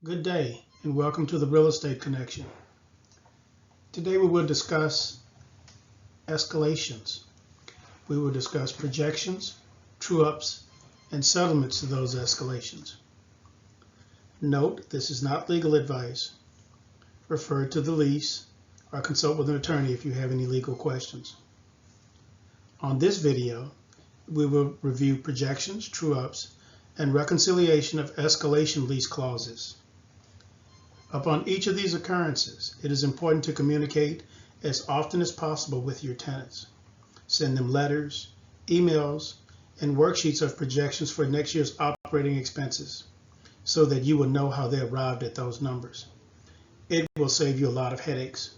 Good day and welcome to the Real Estate Connection. Today we will discuss escalations. We will discuss projections, true-ups, and settlements to those escalations. Note, this is not legal advice. Refer to the lease or consult with an attorney if you have any legal questions. On this video, we will review projections, true-ups, and reconciliation of escalation lease clauses. Upon each of these occurrences, it is important to communicate as often as possible with your tenants. Send them letters, emails, and worksheets of projections for next year's operating expenses so that you will know how they arrived at those numbers. It will save you a lot of headaches.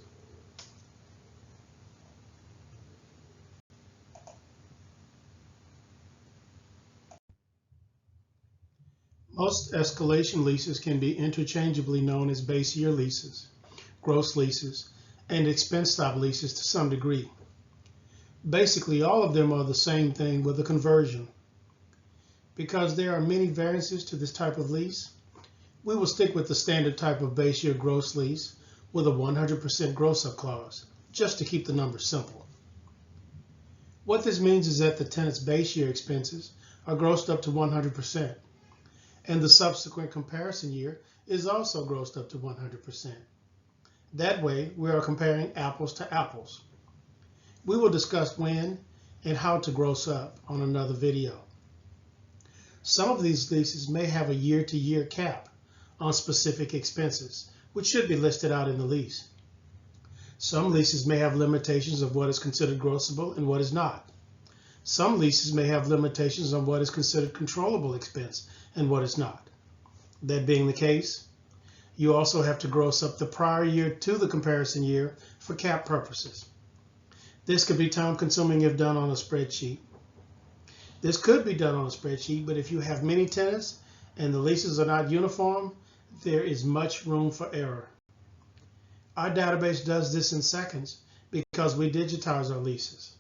Most escalation leases can be interchangeably known as base year leases, gross leases, and expense stop leases to some degree. Basically, all of them are the same thing with a conversion. Because there are many variances to this type of lease, we will stick with the standard type of base year gross lease with a 100% gross up clause, just to keep the numbers simple. What this means is that the tenant's base year expenses are grossed up to 100%. And the subsequent comparison year is also grossed up to 100%. That way, we are comparing apples to apples. We will discuss when and how to gross up on another video. Some of these leases may have a year-to-year cap on specific expenses, which should be listed out in the lease. Some leases may have limitations of what is considered grossable and what is not. Some leases may have limitations on what is considered controllable expense and what is not. That being the case, you also have to gross up the prior year to the comparison year for cap purposes. This could be time-consuming if done on a spreadsheet. This could be done on a spreadsheet, but if you have many tenants and the leases are not uniform, there is much room for error. Our database does this in seconds because we digitize our leases.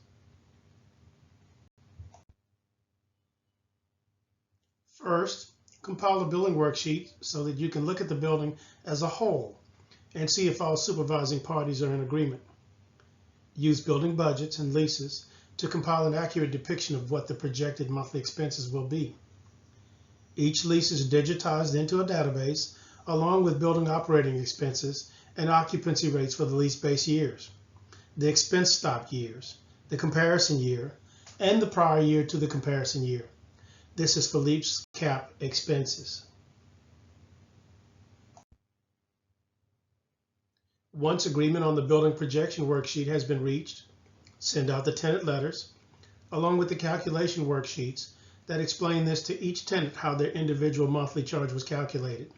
First, compile a billing worksheet so that you can look at the building as a whole and see if all supervising parties are in agreement. Use building budgets and leases to compile an accurate depiction of what the projected monthly expenses will be. Each lease is digitized into a database along with building operating expenses and occupancy rates for the lease base years, the expense stop years, the comparison year, and the prior year to the comparison year. This is for lease cap expenses. Once agreement on the building projection worksheet has been reached, send out the tenant letters along with the calculation worksheets that explain this to each tenant how their individual monthly charge was calculated.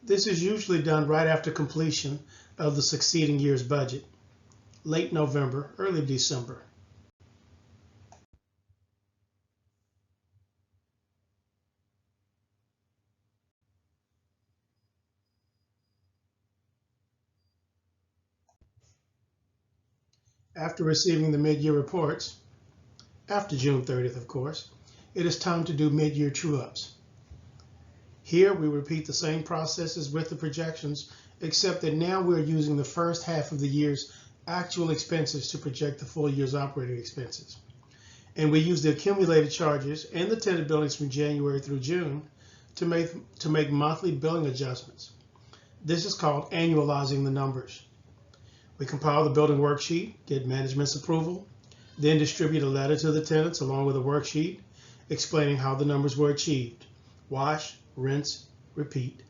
This is usually done right after completion of the succeeding year's budget, late November, early December. After receiving the mid-year reports, after June 30th, of course, it is time to do mid-year true-ups. Here we repeat the same processes with the projections, except that now we're using the first half of the year's actual expenses to project the full year's operating expenses. And we use the accumulated charges and the tenant billings from January through June to make monthly billing adjustments. This is called annualizing the numbers. We compile the building worksheet, get management's approval, then distribute a letter to the tenants along with a worksheet explaining how the numbers were achieved. Wash, rinse, repeat.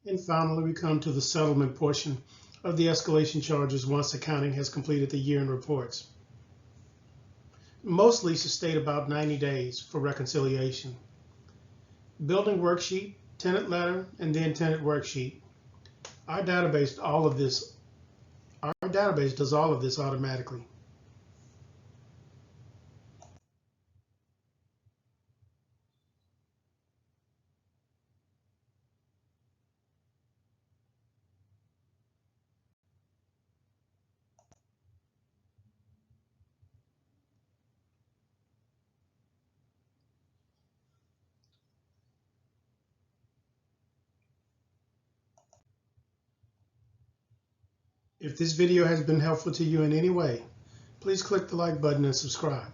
And finally, we come to the settlement portion of the escalation charges once accounting has completed the year-end reports. Most leases state about 90 days for reconciliation. Building worksheet, tenant letter, and then tenant worksheet. Our database all of this Our database does all of this automatically. If this video has been helpful to you in any way, please click the like button and subscribe.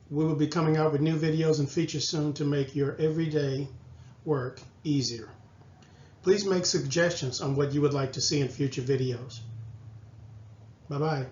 We will be coming out with new videos and features soon to make your everyday work easier. Please make suggestions on what you would like to see in future videos. Bye-bye.